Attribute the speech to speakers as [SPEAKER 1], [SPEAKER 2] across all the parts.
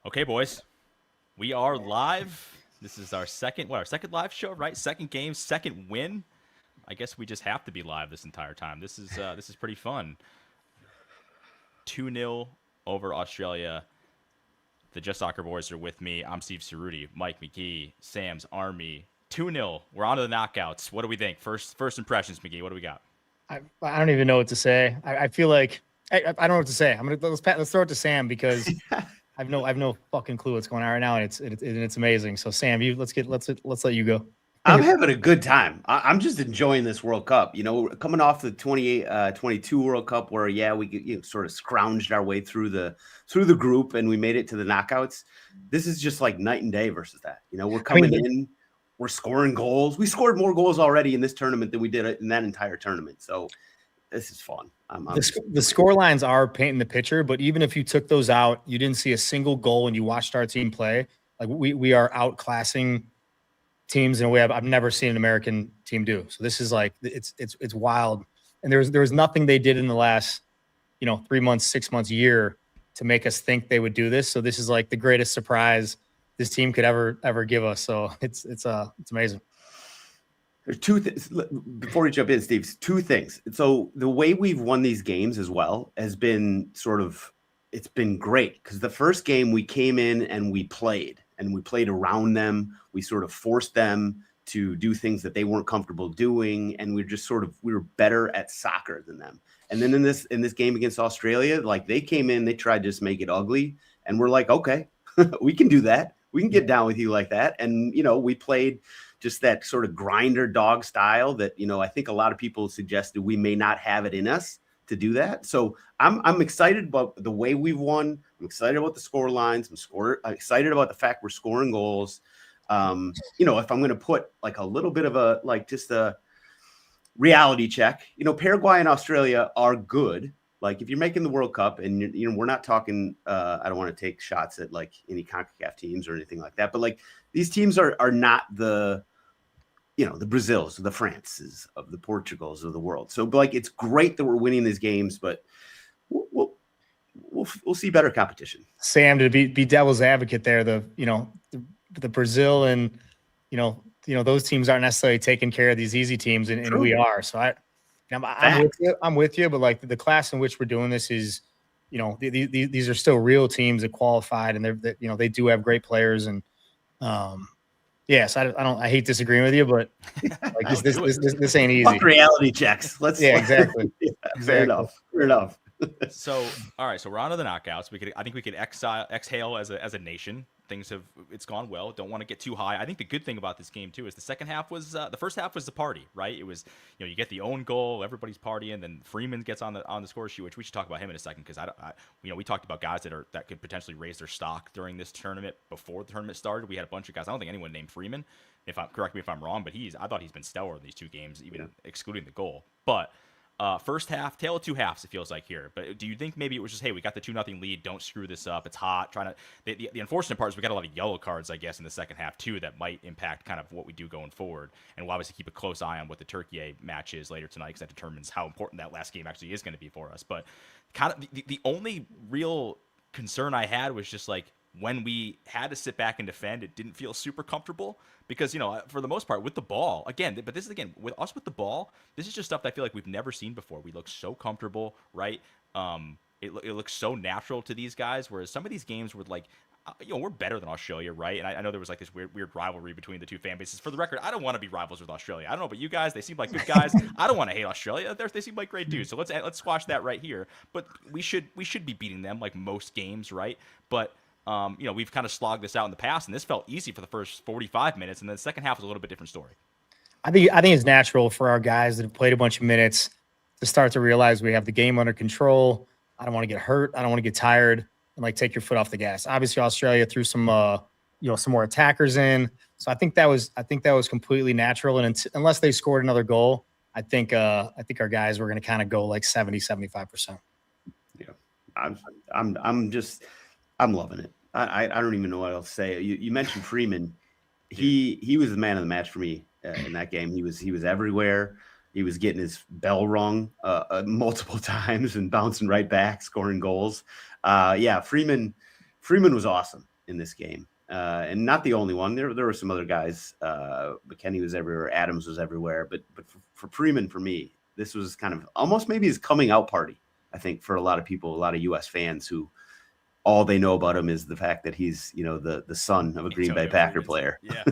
[SPEAKER 1] Okay, boys, we are live. This is our second live show, right? Second game, second win. I guess we just have to be live this entire time. This is pretty fun. 2-0 over Australia. The Just Soccer Boys are with me. I'm Steve Cerruti, Mike McGee, Sam's Army. 2-0. We're on to the knockouts. What do we think? First impressions, McGee. What do we got?
[SPEAKER 2] I don't even know what to say. I feel like I don't know what to say. Let's throw it to Sam because I've no fucking clue what's going on right now, and it's amazing. So Sam, let's let you go.
[SPEAKER 3] I'm having a good time. I'm just enjoying this World Cup. You know, coming off the 22 World Cup, where we sort of scrounged our way through the group and we made it to the knockouts. This is just like night and day versus that. You know, we're coming in, we're scoring goals. We scored more goals already in this tournament than we did in that entire tournament. So this is fun.
[SPEAKER 2] The score lines are painting the picture, but even if you took those out, you didn't see a single goal and you watched our team play. Like we are outclassing teams in a way I've never seen an American team do. So this is like it's wild. And there was nothing they did in the last 3 months, 6 months, year to make us think they would do this. So this is like the greatest surprise this team could ever give us. So it's amazing.
[SPEAKER 3] There's two things before you jump in, Steve. Two things. So the way we've won these games as well has been it's been great because the first game we came in and we played around them. We sort of forced them to do things that they weren't comfortable doing, and we were better at soccer than them. And then in this game against Australia, like they came in, they tried to just make it ugly, and we're like, okay, we can do that. We can get down with you like that. And we played just that sort of grinder dog style that I think a lot of people suggested we may not have it in us to do that. So I'm excited about the way we've won. I'm excited about the score lines. I'm excited about the fact we're scoring goals. If I'm going to put like a little bit of just a reality check, Paraguay and Australia are good. Like if you're making the World Cup and we're not talking, I don't want to take shots at like any CONCACAF teams or anything like that, but like these teams are not the Brazils, the Frances, of the Portugals of the world. So like, it's great that we're winning these games, but we'll see better competition.
[SPEAKER 2] Sam, to be devil's advocate there, the Brazil and those teams aren't necessarily taking care of these easy teams, and we are. So I'm with you, but like the class in which we're doing this is, these are still real teams that qualified, and they do have great players, and yes, I hate disagreeing with you, but like this ain't easy.
[SPEAKER 3] Fuck reality checks.
[SPEAKER 2] Exactly.
[SPEAKER 3] Fair enough.
[SPEAKER 1] So, all right. So we're on to the knockouts. I think we could exhale as a nation. It's gone well. Don't want to get too high. I think the good thing about this game too is the second half was the first half was the party, right? It was you get the own goal, everybody's partying, then Freeman gets on the score sheet, which we should talk about him in a second because we talked about guys that could potentially raise their stock during this tournament before the tournament started. We had a bunch of guys. I don't think anyone named Freeman. Correct me if I'm wrong, but I thought he's been stellar in these two games, even excluding the goal. But first half, tale of two halves, it feels like here. But do you think maybe it was just, hey, we got the 2-0 lead, don't screw this up, it's hot, the unfortunate part is we got a lot of yellow cards, I guess, in the second half too that might impact kind of what we do going forward, and we'll obviously keep a close eye on what the Turkey match is later tonight because that determines how important that last game actually is going to be for us. But kind of the only real concern I had was just like when we had to sit back and defend, it didn't feel super comfortable because, for the most part with the ball again, but this is again with us with the ball, this is just stuff that I feel like we've never seen before. We look so comfortable, right? It looks so natural to these guys. Whereas some of these games were like, we're better than Australia, right? And I know there was like this weird rivalry between the two fan bases. For the record, I don't want to be rivals with Australia. I don't know about you guys. They seem like good guys. I don't want to hate Australia. They seem like great dudes. So let's squash that right here. But we should be beating them like most games, right? But we've kind of slogged this out in the past, and this felt easy for the first 45 minutes, and then the second half was a little bit different story.
[SPEAKER 2] I think it's natural for our guys that have played a bunch of minutes to start to realize we have the game under control. I don't want to get hurt. I don't want to get tired and like take your foot off the gas. Obviously, Australia threw some more attackers in, so I think that was completely natural. And unless they scored another goal, I think our guys were going to kind of go like 70-75%.
[SPEAKER 3] Yeah, I'm loving it. I don't even know what else to say. You mentioned Freeman. He was the man of the match for me in that game. He was everywhere. He was getting his bell rung multiple times and bouncing right back, scoring goals. Freeman was awesome. in this game. And not the only one. There were some other guys. McKennie was everywhere. Adams was everywhere. But for Freeman, for me, this was kind of almost maybe his coming out party, I think, for a lot of people, a lot of U.S. fans who all they know about him is the fact that he's, the son of a Green Bay Packer player.
[SPEAKER 1] Yeah.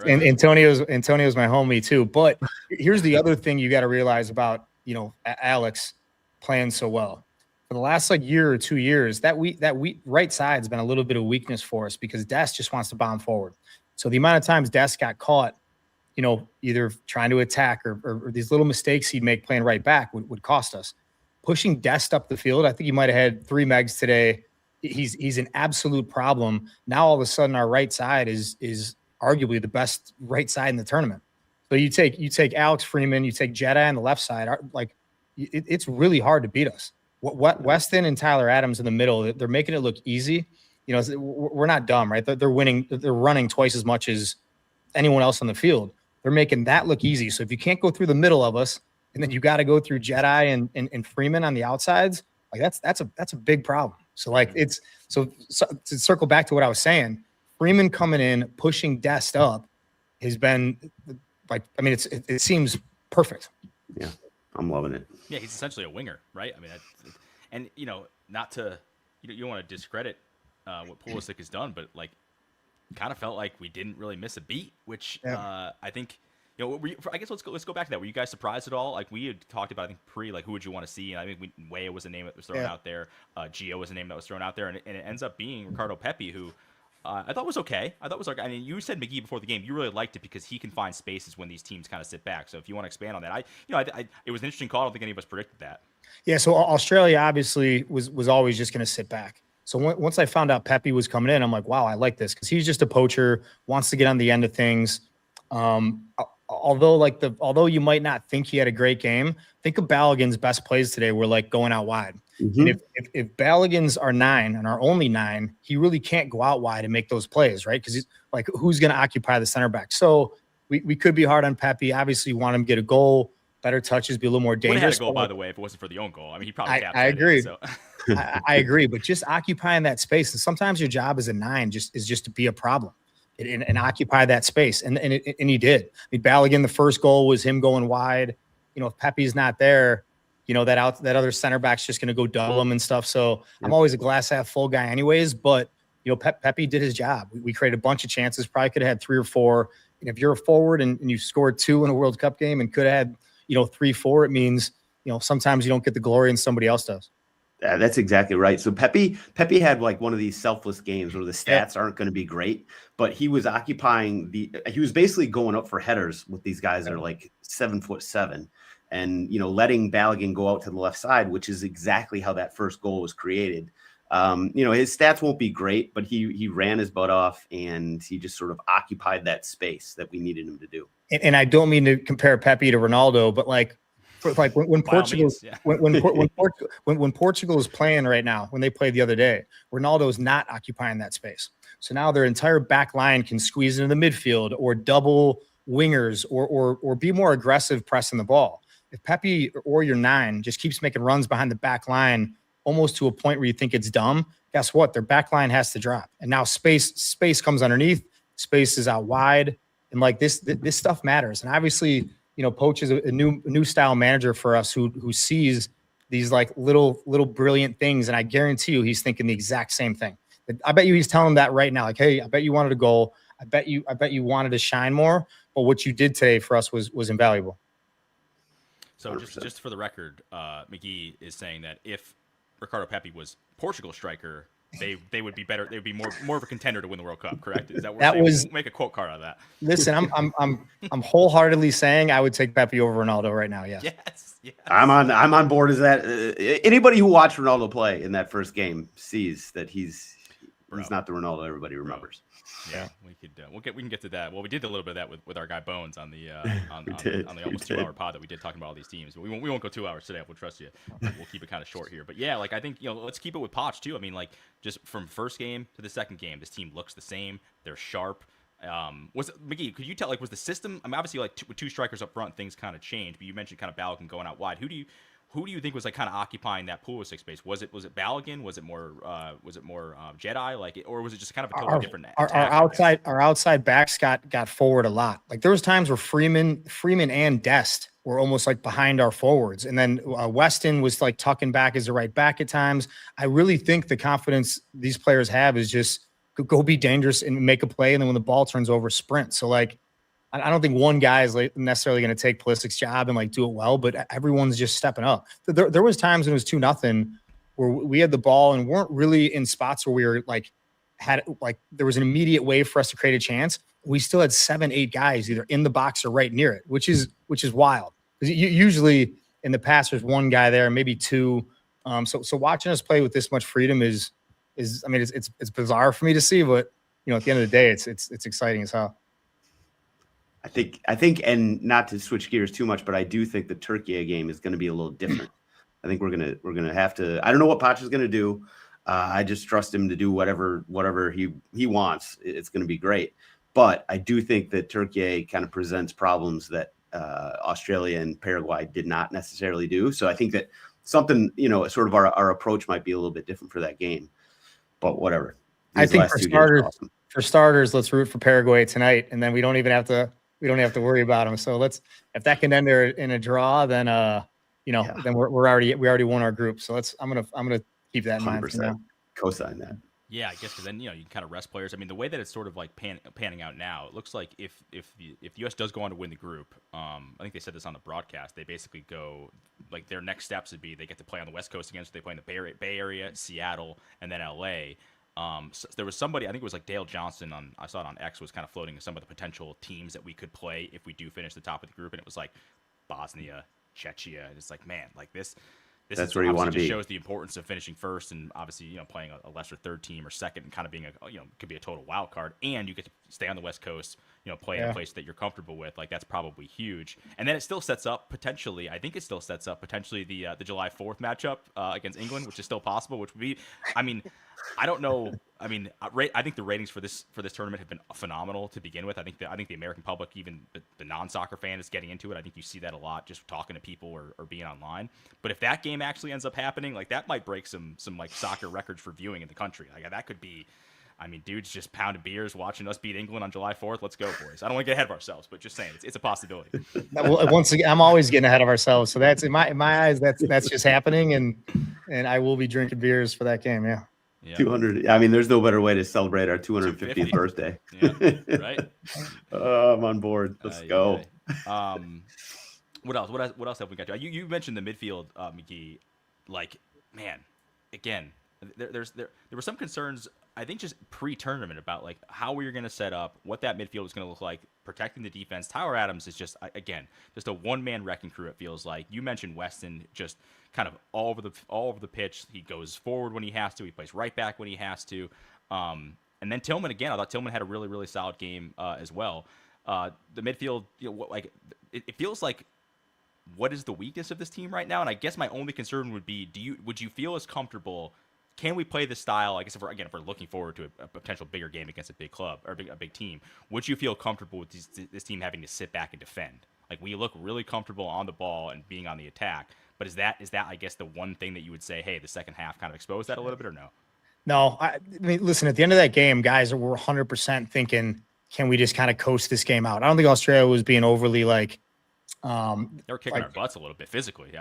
[SPEAKER 2] And Antonio's my homie too. But here's the other thing you got to realize about, Alex playing so well. For the last year or 2 years, that right side's been a little bit of weakness for us because Des just wants to bomb forward. So the amount of times Des got caught, either trying to attack or these little mistakes he'd make playing right back would cost us. Pushing Des up the field, I think he might have had 3 megs today. He's an absolute problem. Now all of a sudden our right side is arguably the best right side in the tournament. So you take Alex Freeman, you take Jedi on the left side, it's really hard to beat us. What Weston and Tyler Adams in the middle, they're making it look easy. We're not dumb, right? They're winning. They're running twice as much as anyone else on the field. They're making that look easy. So if you can't go through the middle of us, and then you got to go through Jedi and Freeman on the outsides, that's a big problem. So so to circle back to what I was saying, Freeman coming in, pushing Dest up has been it seems perfect.
[SPEAKER 3] Yeah, I'm loving it.
[SPEAKER 1] Yeah, he's essentially a winger, right? I mean, and not to you don't want to discredit what Pulisic has done, but kind of felt like we didn't really miss a beat, which I think I guess let's go back to that. Were you guys surprised at all? We had talked about, I think who would you want to see? And I think Weah was a name that was thrown out there. Gio was a name that was thrown out there, and it ends up being Ricardo Pepi, who I thought was okay. I thought was I mean, you said McGee before the game. You really liked it because he can find spaces when these teams kind of sit back. So if you want to expand on that, it was an interesting call. I don't think any of us predicted that.
[SPEAKER 2] Yeah. So Australia obviously was always just going to sit back. So once I found out Pepi was coming in, I'm like, wow, I like this because he's just a poacher, wants to get on the end of things. Although you might not think he had a great game, think of Balogun's best plays today were going out wide. Mm-hmm. And if Balogun's our 9 and our only 9, he really can't go out wide and make those plays, right? Because he's who's going to occupy the center back? So we could be hard on Pepi. Obviously, want him to get a goal, better touches, be a little more dangerous.
[SPEAKER 1] Would have had a goal, by the way, if it wasn't for the own goal. I mean, he probably
[SPEAKER 2] I agree. I agree, but just occupying that space, and sometimes your job as a 9 is just to be a problem. And occupy that space. And he did. I mean, Balogun, the first goal was him going wide. If Pepe's not there, that other center back's just going to go double him and stuff. So I'm always a glass half full guy anyways, but Pepi did his job. We created a bunch of chances, probably could have had 3 or 4. And if you're a forward and you scored 2 in a World Cup game and could have had, 3, 4, it means, sometimes you don't get the glory and somebody else does.
[SPEAKER 3] That's exactly right. So Pepi had one of these selfless games where the stats aren't going to be great, but he was occupying he was basically going up for headers with these guys that are 7'7", and letting Balogun go out to the left side, which is exactly how that first goal was created. His stats won't be great, but he ran his butt off and he just sort of occupied that space that we needed him to do.
[SPEAKER 2] And I don't mean to compare Pepi to Ronaldo, but when Portugal when Portugal is playing right now, when they played the other day, Ronaldo's not occupying that space. So now their entire back line can squeeze into the midfield or double wingers or be more aggressive pressing the ball. If Pepi or your 9 just keeps making runs behind the back line almost to a point where you think it's dumb, guess what? Their back line has to drop. And now space comes underneath, space is out wide. And this stuff matters. And obviously, Poach is a new style manager for us who sees these little brilliant things, and I guarantee you he's thinking the exact same thing. I bet you he's telling them that right now. Hey, I bet you wanted a goal. I bet you wanted to shine more, but what you did today for us was invaluable.
[SPEAKER 1] So just for the record, McGee is saying that if Ricardo Pepi was Portugal's striker, they would be better. They would be more of a contender to win the World Cup. Correct? Is that what we'll make a quote card out of that?
[SPEAKER 2] Listen, I'm wholeheartedly saying I would take Pepi over Ronaldo right now. Yes.
[SPEAKER 1] Yes.
[SPEAKER 3] I'm on board as that. Anybody who watched Ronaldo play in that first game sees that he's not the Ronaldo everybody remembers.
[SPEAKER 1] Yeah, we can get to that. Well, we did a little bit of that with our guy Bones on the on the almost 2-hour pod that we did talking about all these teams. But we won't go 2 hours today. We'll trust you. We'll keep it kind of short here. But yeah, I think let's keep it with Poch too. I mean, just from first game to the second game, this team looks the same. They're sharp. Was McGee? Could you tell? Was the system? I mean, obviously, with 2 strikers up front, things kind of change. But you mentioned kind of Balogun going out wide. who do you think was like kind of occupying that pool of six space? Was it Balogun? Was it more Jedi? Like, or was it just kind of a totally different attack?
[SPEAKER 2] Our outside backs got forward a lot. Like there was times where Freeman and Dest were almost like behind our forwards, and then Weston was like tucking back as a right back at times. I really think the confidence these players have is just go be dangerous and make a play, and then when the ball turns over, sprint. So like, I don't think one guy is like necessarily going to take Pulisic's job and like do it well, but everyone's just stepping up. There was times when it was 2-0 where we had the ball and weren't really in spots where we were like there was an immediate way for us to create a chance. We still had 7-8 guys either in the box or right near it, which is wild. Because usually in the past there's one guy there, maybe two. So watching us play with this much freedom is I mean it's bizarre for me to see, but you know at the end of the day it's exciting as hell.
[SPEAKER 3] I think, and not to switch gears too much, but I do think the Turkey game is going to be a little different. I think we're gonna have to. I don't know what Pacha's going to do. I just trust him to do whatever he wants. It's going to be great. But I do think that Turkey kind of presents problems that Australia and Paraguay did not necessarily do. So I think that something, sort of our approach might be a little bit different for that game. But whatever.
[SPEAKER 2] I think for starters, let's root for Paraguay tonight, and then we don't have to worry about them. So if that can end there in a draw, then then we already won our group. So I'm gonna keep that in mind for now.
[SPEAKER 3] Co-sign that.
[SPEAKER 1] Yeah, I guess because then you can kind of rest players. I mean, the way that it's sort of like panning out now, it looks like if the U.S. does go on to win the group, I think they said this on the broadcast. They basically go like their next steps would be they get to play on the West Coast again. So they play in the Bay Area, Seattle, and then L.A. So there was somebody, I think it was like Dale Johnson I saw it on X, was kind of floating some of the potential teams that we could play if we do finish the top of the group, and it was like Bosnia, Czechia, and it's like, man, like this
[SPEAKER 3] that's where you want to be.
[SPEAKER 1] Shows the importance of finishing first, and obviously playing a lesser third team or second, and kind of being could be a total wild card, and you get to stay on the West Coast, play in a place that you're comfortable with. Like that's probably huge, and then it still sets up potentially. I think it still sets up potentially the July 4th matchup against England, which is still possible. Which would be, I mean, I don't know. I mean, I think the ratings for this tournament have been phenomenal to begin with. I think the American public, even the non-soccer fan, is getting into it. I think you see that a lot just talking to people or being online. But if that game actually ends up happening, like that might break some like soccer records for viewing in the country. Like that could be, I mean, dudes just pounding beers watching us beat England on July 4th. Let's go, boys. I don't want to get ahead of ourselves, but just saying, it's a possibility.
[SPEAKER 2] Well, once again, I'm always getting ahead of ourselves. So that's in my eyes, that's just happening, and I will be drinking beers for that game. Yeah.
[SPEAKER 1] Yeah.
[SPEAKER 3] 200. I mean, there's no better way to celebrate our 250th birthday.
[SPEAKER 1] Yeah, right.
[SPEAKER 3] I'm on board. Let's go.
[SPEAKER 1] What else have we got? You mentioned the midfield, McGee. Like, man, again, there were some concerns, I think, just pre-tournament about like how we were going to set up, what that midfield was going to look like, protecting the defense. Tyler Adams is just a one-man wrecking crew. It feels like. You mentioned Weston, just kind of all over the pitch. He goes forward when he has to. He plays right back when he has to. And then Tillman again. I thought Tillman had a really, really solid game as well. The midfield, it feels like, what is the weakness of this team right now? And I guess my only concern would be, would you feel as comfortable? Can we play this style? I guess if we're looking forward to a potential bigger game against a big club or a big team, would you feel comfortable with this team having to sit back and defend? Like, we look really comfortable on the ball and being on the attack, but is that I guess the one thing that you would say, hey, the second half kind of exposed that a little bit, or no?
[SPEAKER 2] No, I mean, listen, at the end of that game, guys were 100% thinking, can we just kind of coast this game out? I don't think Australia was being overly like.
[SPEAKER 1] They were kicking our butts a little bit physically.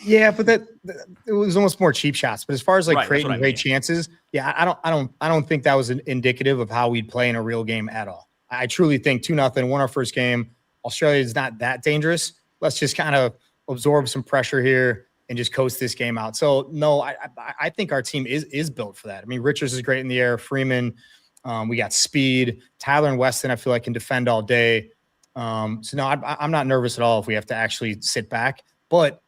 [SPEAKER 2] Yeah, but it was almost more cheap shots. But as far as like creating great chances, yeah, I don't think that was indicative of how we'd play in a real game at all. I truly think 2-0, won our first game. Australia is not that dangerous. Let's just kind of absorb some pressure here and just coast this game out. So no, I think our team is built for that. I mean, Richards is great in the air. Freeman, we got speed. Tyler and Weston, I feel like, can defend all day. So no, I'm not nervous at all if we have to actually sit back. But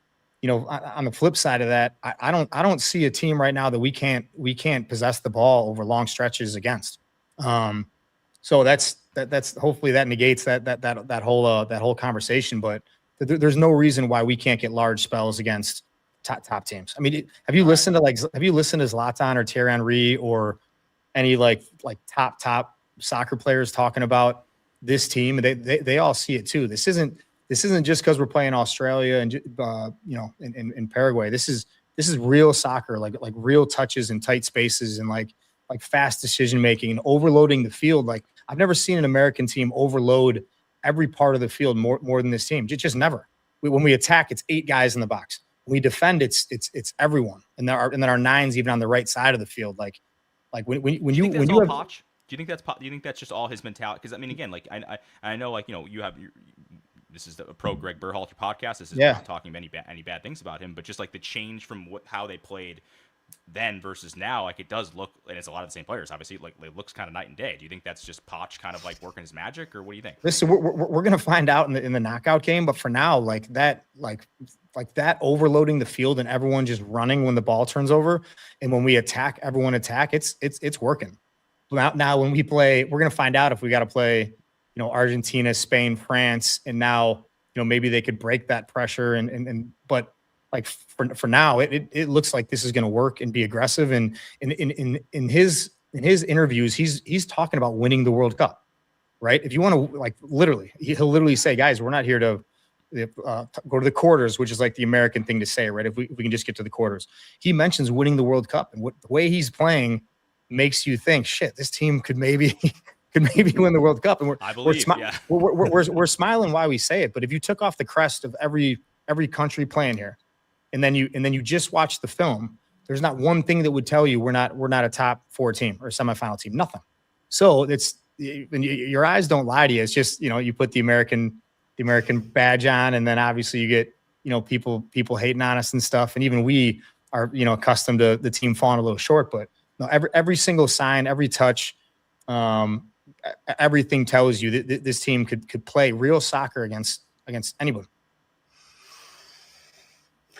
[SPEAKER 2] on the flip side of that, I don't see a team right now that we can't possess the ball over long stretches against. So that's hopefully that negates that whole conversation. But there's no reason why we can't get large spells against top teams. I mean, have you listened to Zlatan or Thierry Henry or any like top soccer players talking about this team? They all see it too. This isn't this isn't just because we're playing Australia and in Paraguay. This is real soccer, like real touches and tight spaces and like fast decision making and overloading the field. Like I've never seen an American team overload every part of the field more than this team. Just never. When we attack, it's 8 guys in the box. When we defend, it's everyone, and then our 9s even on the right side of the field. Like when you have
[SPEAKER 1] Poch? Do you think that's just all his mentality? Because I mean, again, like I know, like, you know, you have this is the pro Greg Berhalter podcast. This is not talking any bad things about him, but just like the change from how they played then versus now, like it does look, and it's a lot of the same players, obviously, like it looks kind of night and day. Do you think that's just Poch kind of like working his magic, or what do you think?
[SPEAKER 2] Listen, we're gonna find out in the knockout game, but for now, like that overloading the field and everyone just running when the ball turns over, and when we attack, everyone attack. It's working. Now when we play, we're gonna find out if we got to play, Argentina, Spain, France, and now maybe they could break that pressure but like for now, it looks like this is going to work and be aggressive. And in his interviews, he's talking about winning the World Cup, right? If you want to, like, he'll literally say, guys, we're not here to go to the quarters, which is like the American thing to say, right? If we can just get to the quarters. He mentions winning the World Cup, and the way he's playing makes you think, shit, this team could maybe win the World Cup. And we're smiling while we say it. But if you took off the crest of every country playing here, and then you just watch the film, there's not one thing that would tell you we're not a top 4 team or semifinal team. Nothing. So your eyes don't lie to you. It's just, you put the American badge on, and then obviously you get, people hating on us and stuff. And even we are, accustomed to the team falling a little short, but no, every single sign, every touch, everything tells you that this team could play real soccer against anybody.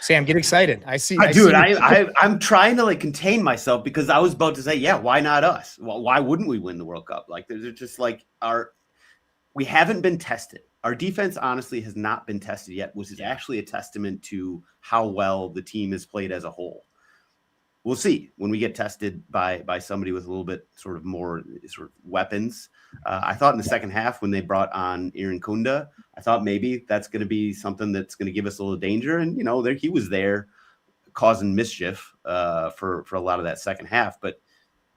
[SPEAKER 2] Sam, get excited.
[SPEAKER 3] I'm trying to like contain myself because I was about to say, yeah, why not us? Well, why wouldn't we win the World Cup? Like, there's just like we haven't been tested. Our defense honestly has not been tested yet, which is actually a testament to how well the team has played as a whole. We'll see when we get tested by somebody with a little bit sort of more sort of weapons. I thought in the second half when they brought on Aaron Kunda, I thought maybe that's going to be something that's going to give us a little danger. And, he was there causing mischief for a lot of that second half, but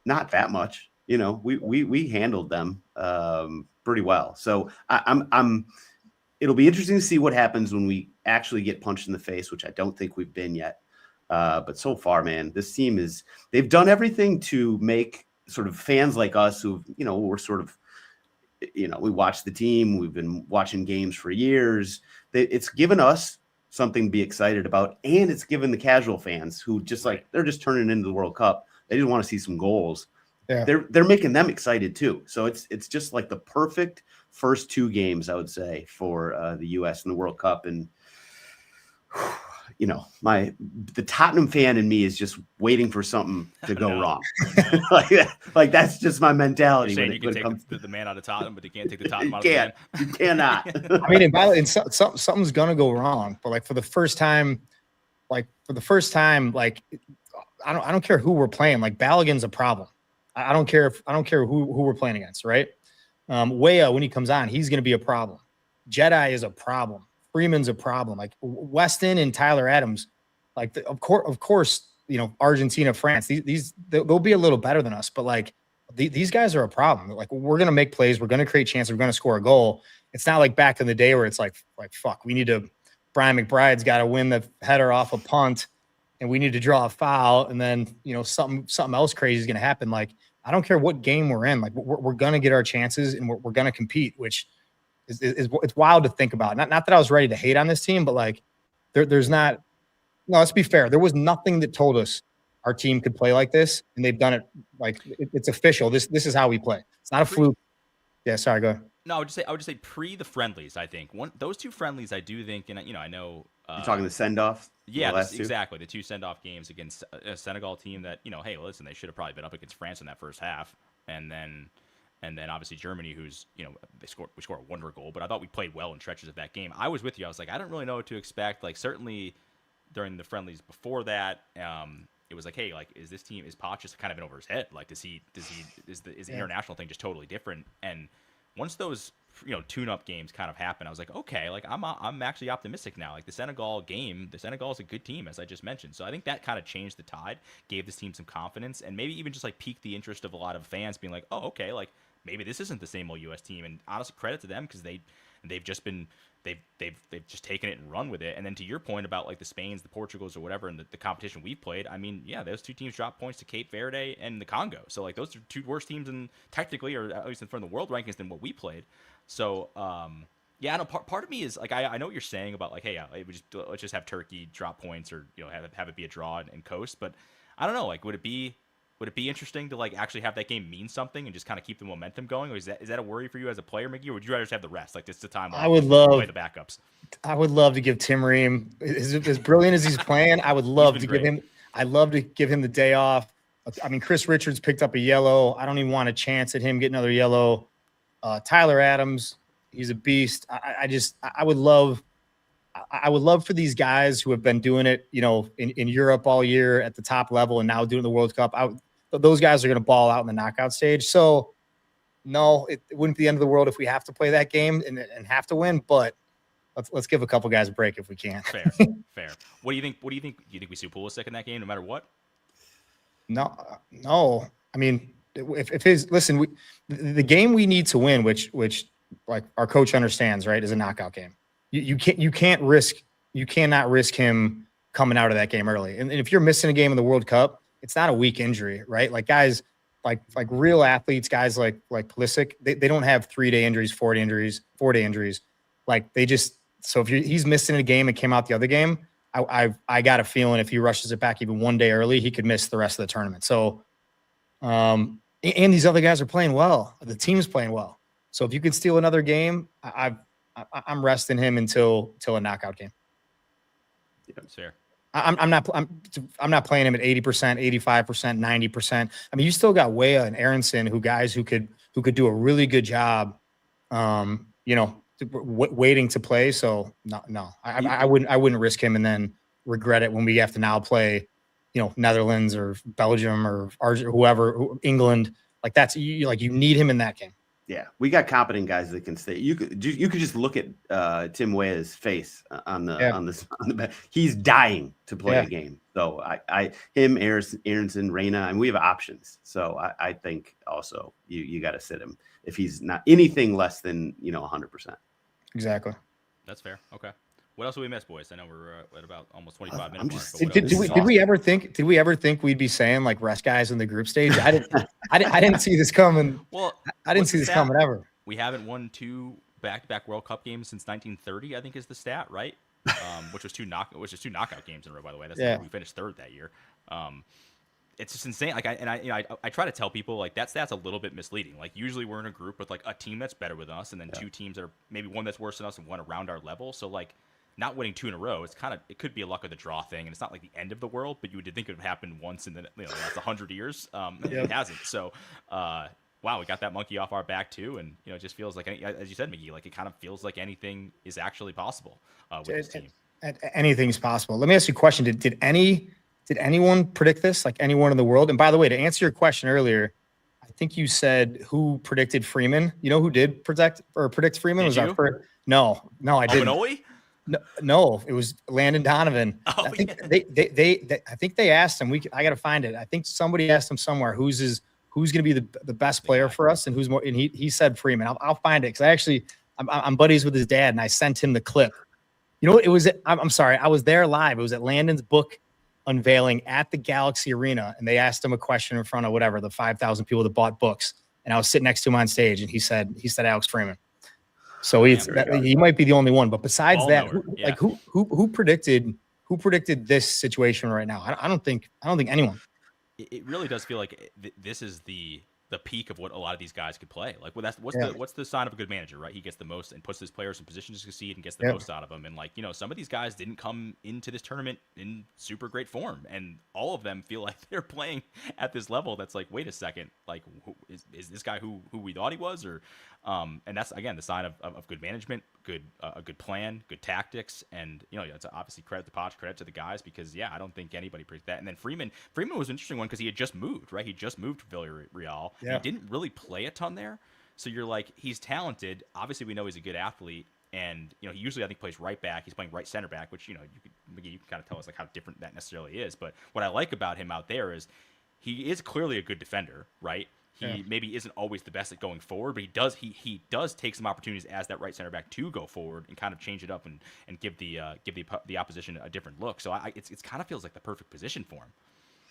[SPEAKER 3] not that much. We handled them pretty well. So it'll be interesting to see what happens when we actually get punched in the face, which I don't think we've been yet. But so far, man, this team they've done everything to make sort of fans like us who, we're sort of, we watch the team. We've been watching games for years. It's given us something to be excited about. And it's given the casual fans who just they're just turning into the World Cup. They just want to see some goals. Yeah. They're making them excited too. So it's just like the perfect first 2 games, I would say, for the U.S. in the World Cup. And the Tottenham fan in me is just waiting for something to go wrong. like that's just my mentality.
[SPEAKER 1] You're saying you can take the man out of Tottenham, but you can't take the Tottenham out of the man.
[SPEAKER 3] You cannot.
[SPEAKER 2] I mean, something's gonna go wrong. But for the first time, I don't care who we're playing. Like Balogun's a problem. I don't care who we're playing against, right? Weah, when he comes on, he's gonna be a problem. Jedi is a problem. Freeman's a problem. Like Weston and Tyler Adams, of course, Argentina, France, they'll be a little better than us, but these guys are a problem. Like we're going to make plays. We're going to create chances. We're going to score a goal. It's not like back in the day where it's like, fuck, Brian McBride's got to win the header off a punt and we need to draw a foul. And then, something else crazy is going to happen. Like, I don't care what game we're in. Like we're going to get our chances and we're going to compete, which it's wild to think about. Not that I was ready to hate on this team, but there's not. No, let's be fair. There was nothing that told us our team could play like this, and they've done it. It's official. This is how we play. It's not a fluke. Yeah, sorry, go ahead.
[SPEAKER 1] No, I would just say pre the friendlies. I think those 2 friendlies. I do think, and I know
[SPEAKER 3] you're talking the send off.
[SPEAKER 1] Yeah, exactly. The 2 send off games against a Senegal team that hey, listen, they should have probably been up against France in that first half, and then obviously Germany, who's, we scored a wonder goal, but I thought we played well in stretches of that game. I was with you. I was like, I don't really know what to expect. Like, certainly during the friendlies before that, it was like, hey, like, is Poch just kind of in over his head? Like, is the international thing just totally different? And once those tune-up games kind of happen, I was like, okay, like I'm actually optimistic now. Like the Senegal is a good team, as I just mentioned. So I think that kind of changed the tide, gave this team some confidence, and maybe even just like piqued the interest of a lot of fans, being like, oh, okay, like maybe this isn't the same old U.S. team. And honestly, credit to them because they've just been they've just taken it and run with it. And then to your point about like the Spains, the Portugals, or whatever, and the competition we've played, I mean, yeah, those two teams dropped points to Cape Verde and the Congo. So like those are two worst teams in technically, or at least in front of the world rankings, than what we played. So yeah, no, part of me is like I know what you're saying about like, hey, yeah, let's just have Turkey drop points, or have it be a draw and coast. But I don't know, like would it be interesting to like actually have that game mean something and just kind of keep the momentum going? Or is that a worry for you as a player, Mickey? Or would you rather just have the rest? Like this is the time
[SPEAKER 2] I would love
[SPEAKER 1] play the backups.
[SPEAKER 2] I would love to give Tim Ream, as brilliant as he's playing, I would love to give him. I'd love to give him the day off. I mean, Chris Richards picked up a yellow. I don't even want a chance at him getting another yellow. Tyler Adams, he's a beast. I would love for these guys who have been doing it, in Europe all year at the top level and now doing the World Cup. Those guys are going to ball out in the knockout stage. So no, it wouldn't be the end of the world if we have to play that game and have to win, but let's give a couple guys a break if we can.
[SPEAKER 1] Fair. What do you think? Do you think we see Pulisic in that game no matter what?
[SPEAKER 2] No. I mean, the game we need to win, which like our coach understands, right, is a knockout game. You cannot risk him coming out of that game early. And if you're missing a game in the World Cup, it's not a weak injury, right? Like guys like real athletes, guys like Pulisic, they don't have 3-day injuries, 4-day injuries. Like so if he's missing a game and came out the other game, I got a feeling if he rushes it back even one day early, he could miss the rest of the tournament. So, and these other guys are playing well. The team's playing well. So if you could steal another game, I'm resting him until a knockout game.
[SPEAKER 1] Yeah, that's fair.
[SPEAKER 2] I'm not playing him at 80%, 85%, 90%. I mean, you still got Weah and Aronson, who could do a really good job, waiting to play. So no, I wouldn't risk him and then regret it when we have to now play, Netherlands or Belgium or Argentina, whoever, England. Like you need him in that game.
[SPEAKER 3] Yeah, we got competent guys that can stay. You could just look at Tim Weah's face on the back. He's dying to play a game. So him, Aronson, Reyna, and we have options. So I think also you got to sit him if he's not anything less than 100%.
[SPEAKER 2] Exactly.
[SPEAKER 1] That's fair. Okay. What else do we miss, boys? I know we're at about almost 25 minutes.
[SPEAKER 2] Did we ever think we'd be saying like rest guys in the group stage? I didn't see this coming. Well, I didn't see this coming ever.
[SPEAKER 1] We haven't won 2 back-to-back World Cup games since 1930, I think is the stat, right? Which was 2 knockout games in a row, by the way. We finished 3rd that year. It's just insane. Like I try to tell people like that stat's a little bit misleading. Like usually we're in a group with like a team that's better than us, and then 2 teams that are maybe one that's worse than us and one around our level. So like not winning 2 in a row, it could be a luck of the draw thing, and it's not like the end of the world. But you would think it would happen once in the last 100 years. It hasn't. So wow, we got that monkey off our back too, and it just feels like, as you said, Miggy, like it kind of feels like anything is actually possible with this team.
[SPEAKER 2] Anything's possible. Let me ask you a question. Did anyone predict this? Like anyone in the world? And by the way, to answer your question earlier, I think you said who predicted Freeman. You know who did predict Freeman?
[SPEAKER 1] Was our first?
[SPEAKER 2] No, I didn't.
[SPEAKER 1] Manoli?
[SPEAKER 2] No, it was Landon Donovan.
[SPEAKER 1] Oh,
[SPEAKER 2] I think I think they asked him. I got to find it. I think somebody asked him somewhere who's going to be the best player for us and who's more. And he said Freeman. I'll find it because I'm buddies with his dad and I sent him the clip. It was. I'm sorry, I was there live. It was at Landon's book unveiling at the Galaxy Arena, and they asked him a question in front of whatever the 5,000 people that bought books, and I was sitting next to him on stage, and he said Alex Freeman. So he might be the only one, but besides that, who predicted this situation right now? I don't think anyone.
[SPEAKER 1] It really does feel like this is the peak of what a lot of these guys could play. Like, well, what's the sign of a good manager, right? He gets the most and puts his players in positions to succeed and gets the most out of them. And like, some of these guys didn't come into this tournament in super great form, and all of them feel like they're playing at this level. That's like, wait a second, like, is this guy who we thought he was? Or, and that's again the sign of good management, a good plan, good tactics, and it's obviously credit to Poch, credit to the guys, because I don't think anybody predicted that. And then Freeman was an interesting one because he had just moved, right? He just moved to Villarreal. Yeah. He didn't really play a ton there. So you're like, he's talented. Obviously, we know he's a good athlete. And, he usually, I think, plays right back. He's playing right center back, which, you can kind of tell us, like, how different that necessarily is. But what I like about him out there is he is clearly a good defender, right? He maybe isn't always the best at going forward, but he does take some opportunities as that right center back to go forward and kind of change it up and give the opposition a different look. So it's kind of feels like the perfect position for him.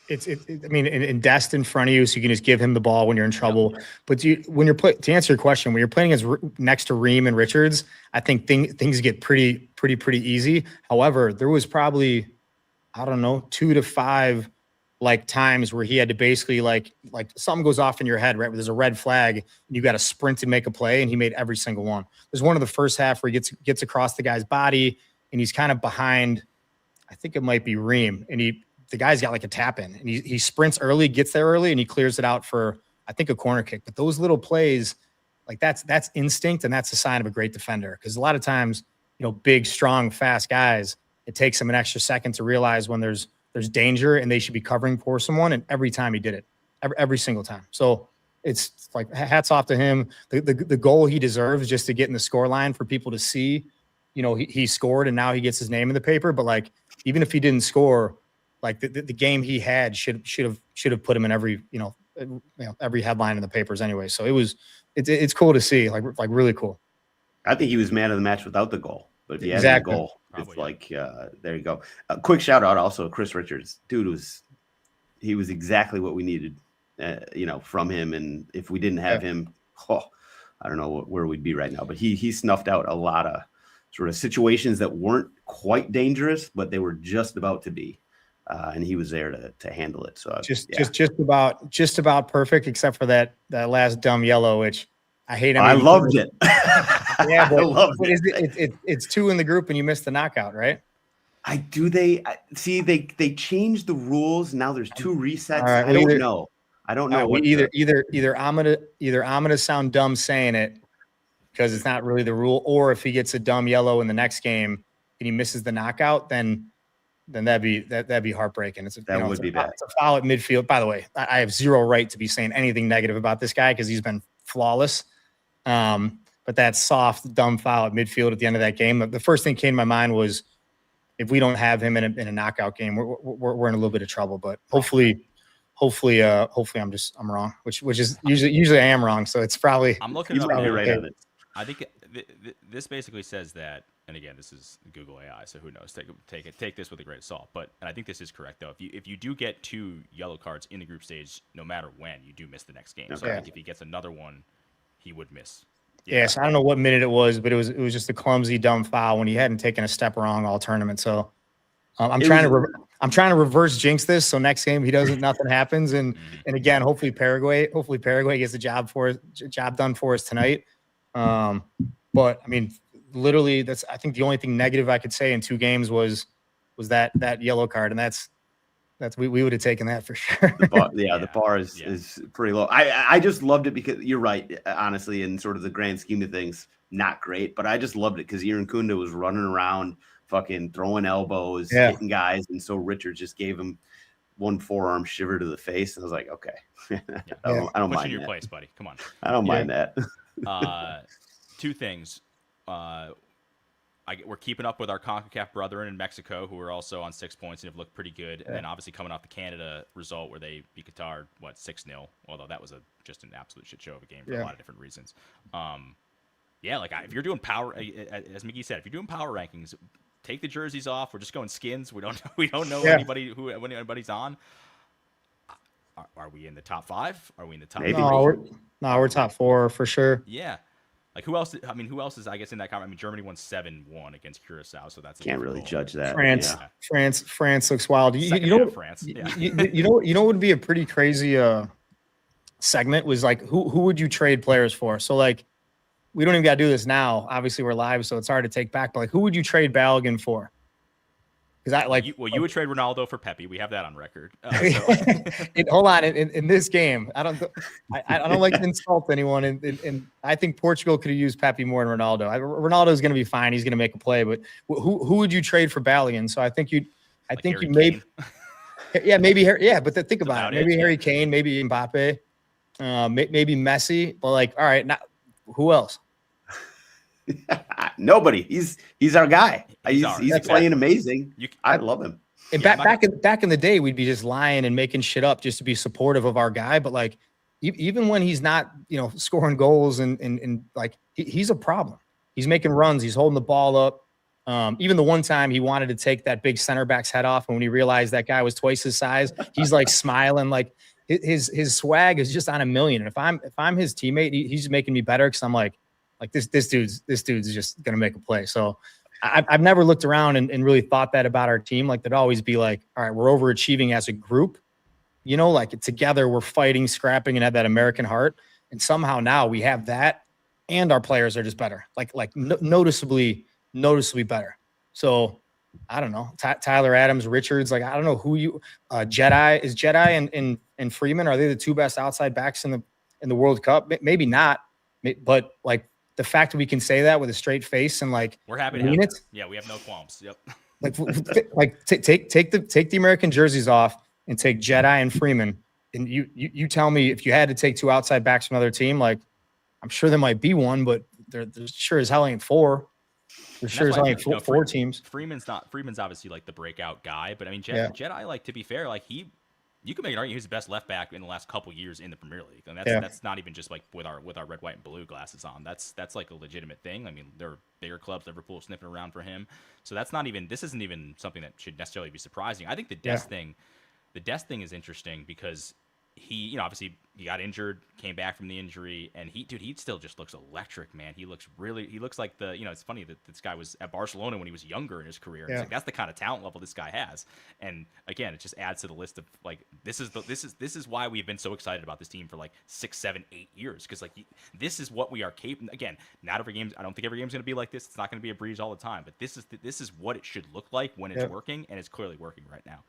[SPEAKER 2] I mean, in Dest in front of you, so you can just give him the ball when you're in trouble. Yep. But to answer your question, when you're playing next to Ream and Richards, I think things get pretty easy. However, there was probably, I don't know, 2 to 5 times where he had to basically like something goes off in your head, right? Where there's a red flag and you got to sprint and make a play, and he made every single one. There's one of the first half where he gets across the guy's body and he's kind of behind, I think it might be Ream, and the guy's got like a tap in, and he sprints early, gets there early, and he clears it out for, I think, a corner kick. But those little plays, like that's instinct, and that's a sign of a great defender. Because a lot of times, big, strong, fast guys, it takes them an extra second to realize when there's danger and they should be covering for someone. And every time he did it, every single time. So it's like hats off to him. The goal he deserves just to get in the score line for people to see, he scored and now he gets his name in the paper. But like, even if he didn't score, like the game he had should have put him in every every headline in the papers anyway. So it's cool to see, like really cool.
[SPEAKER 3] I think he was man of the match without the goal, but if he had
[SPEAKER 2] exactly.
[SPEAKER 3] the goal, it's like there you go. A quick shout out also, Chris Richards, dude was exactly what we needed, from him. And if we didn't have him, I don't know where we'd be right now. But he snuffed out a lot of sort of situations that weren't quite dangerous, but they were just about to be. And he was there to handle it. So just about perfect, except for that last dumb yellow, which I hate. I loved it.
[SPEAKER 2] Yeah, but I loved it. It's 2 in the group, and you missed the knockout, right?
[SPEAKER 3] They changed the rules. Now there's 2 resets.
[SPEAKER 2] Right,
[SPEAKER 3] I don't know. I don't know.
[SPEAKER 2] Right, either I'm gonna sound dumb saying it because it's not really the rule, or if he gets a dumb yellow in the next game and he misses the knockout, then that'd be heartbreaking. That would be bad. It's a foul at midfield. By the way, I have zero right to be saying anything negative about this guy because he's been flawless. But that soft, dumb foul at midfield at the end of that game, the first thing came to my mind was, if we don't have him in a knockout game, we're in a little bit of trouble. But hopefully I'm wrong, which is usually I am wrong. So it's probably
[SPEAKER 1] I'm looking up right on it. I think this basically says that. And again, this is Google AI, so who knows? Take this with a grain of salt. But I think this is correct, though. If you do get 2 yellow cards in the group stage, no matter when, you do miss the next game. Okay. So I think if he gets another one, he would miss.
[SPEAKER 2] Yeah. So I don't know what minute it was, but it was just a clumsy, dumb foul when he hadn't taken a step wrong all tournament. So I'm trying to reverse jinx this. So next game nothing happens, and again, hopefully Paraguay gets the job done for us tonight. But I mean, literally, that's, I think, the only thing negative I could say in 2 games was that yellow card, and that's we would have taken that for sure.
[SPEAKER 3] The bar is pretty low. I just loved it because you're right, honestly, in sort of the grand scheme of things, not great, but I just loved it because Iran Kunda was running around, fucking throwing elbows, hitting guys, and so Richard just gave him one forearm shiver to the face, and I was like, okay, I don't mind
[SPEAKER 1] your
[SPEAKER 3] that.
[SPEAKER 1] place, buddy. Come on.
[SPEAKER 3] I don't mind that.
[SPEAKER 1] 2 things. We're keeping up with our CONCACAF brethren in Mexico, who are also on 6 points and have looked pretty good. And then obviously coming off the Canada result where they beat Qatar, 6-0. Although that was just an absolute shit show of a game for a lot of different reasons. If you're doing power, as Mickey said, if you're doing power rankings, take the jerseys off. We're just going skins. We don't know anybody when anybody's on. Are we in the top 5? Are we in the top?
[SPEAKER 2] We're top 4 for sure.
[SPEAKER 1] Yeah. Like, who else is, I guess, in that comment? I mean, Germany won 7-1 against Curacao, so that's
[SPEAKER 3] can't really judge that.
[SPEAKER 2] France looks wild.
[SPEAKER 1] France.
[SPEAKER 2] You know what would be a pretty crazy segment was, like, who would you trade players for? So, like, we don't even got to do this now. Obviously, we're live, so it's hard to take back. But, like, who would you trade Balogun for? Because
[SPEAKER 1] you would trade Ronaldo for Pepi. We have that on record.
[SPEAKER 2] Hold on. In this game, I don't like to insult anyone, and I think Portugal could have used Pepi more than Ronaldo. Ronaldo's going to be fine. He's going to make a play, but who would you trade for Balogun? So I think you maybe, maybe but think about it. Maybe Harry Kane, maybe Mbappe, maybe Messi. But, like, all right, who else?
[SPEAKER 3] Nobody. He's our guy. He's
[SPEAKER 1] ours.
[SPEAKER 3] playing amazing. I love him.
[SPEAKER 2] And back in the day, we'd be just lying and making shit up just to be supportive of our guy. But like, even when he's not, scoring goals and like he's a problem. He's making runs. He's holding the ball up. Even the one time he wanted to take that big center back's head off, and when he realized that guy was twice his size, he's like smiling. Like his swag is just on a million. And if I'm his teammate, he's making me better because I'm like this dude's just gonna make a play. So I've never looked around and really thought that about our team. Like, there'd always be like, all right, we're overachieving as a group, like together we're fighting, scrapping, and have that American heart. And somehow now we have that, and our players are just better, noticeably better. So I don't know, Tyler Adams, Richards, like, I don't know who you, Jedi and Freeman, are they the two best outside backs in the World Cup? Maybe not, but like, the fact that we can say that with a straight face and like
[SPEAKER 1] we're happy to
[SPEAKER 2] mean it.
[SPEAKER 1] Yeah, we have no qualms. Yep.
[SPEAKER 2] Take the American jerseys off and take Jedi and Freeman. And you tell me if you had to take two outside backs from another team, like, I'm sure there might be one, but there sure as hell ain't four. There sure as hell ain't four teams.
[SPEAKER 1] Freeman's obviously like the breakout guy, but I mean Jedi, like, to be fair, like you can make an argument he's the best left back in the last couple years in the Premier League, and that's not even just like with our red, white, and blue glasses on. That's like a legitimate thing. I mean, there are bigger clubs, Liverpool, sniffing around for him, so this isn't even something that should necessarily be surprising. I think the Dest thing is interesting because he, obviously he got injured, came back from the injury, and he still just looks electric, man. He looks like it's funny that this guy was at Barcelona when he was younger in his career. It's like, that's the kind of talent level this guy has. And again, it just adds to the list of like, this is why we've been so excited about this team for like 6, 7, 8 years. Cause like, this is what we are capable. Again, not every game. I don't think every game's going to be like this. It's not going to be a breeze all the time, but this is what it should look like when it's working, and it's clearly working right now.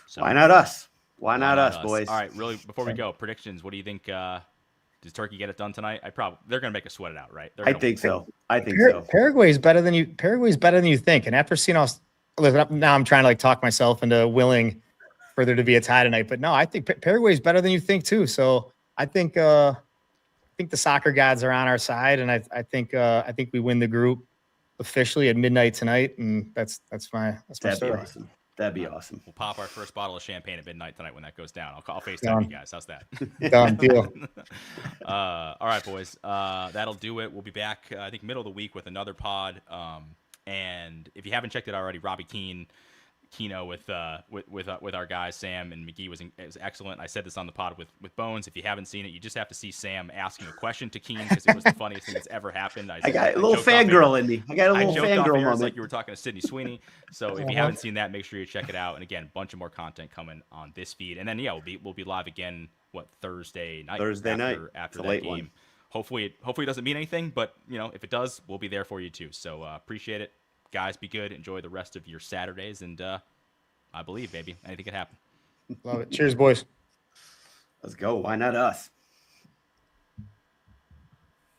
[SPEAKER 1] So,
[SPEAKER 3] why not us? Why not us, boys?
[SPEAKER 1] All right, really, before we go, predictions. What do you think? Does Turkey get it done tonight? They're going to make us sweat it out, right?
[SPEAKER 3] I think so.
[SPEAKER 2] Paraguay's better than you think. And after seeing now I'm trying to like talk myself into willing for there to be a tie tonight. But no, I think Paraguay's better than you think too. So I think the soccer gods are on our side, and I think we win the group officially at midnight tonight, and that's my story.
[SPEAKER 3] Awesome. That'd be awesome.
[SPEAKER 1] We'll pop our first bottle of champagne at midnight tonight when that goes down. I'll FaceTime you guys. How's that?
[SPEAKER 2] Done deal.
[SPEAKER 1] All right, boys. That'll do it. We'll be back, I think, middle of the week with another pod. And if you haven't checked it already, Robbie Keno with our guys Sam and McGee was excellent. I said this on the pod with Bones. If you haven't seen it, you just have to see Sam asking a question to Keen because it was the funniest thing that's ever happened.
[SPEAKER 3] I got a little fangirl in me. I got a little fangirl moment.
[SPEAKER 1] Like you were talking to Sydney Sweeney. So if you haven't seen that, make sure you check it out. And again, a bunch of more content coming on this feed. And then we'll be live again Thursday night after that game. One. Hopefully it doesn't mean anything, but if it does, we'll be there for you too. So appreciate it. Guys, be good. Enjoy the rest of your Saturdays, and I believe, baby, anything can happen.
[SPEAKER 2] Love it. Cheers, boys.
[SPEAKER 3] Let's go. Why not us?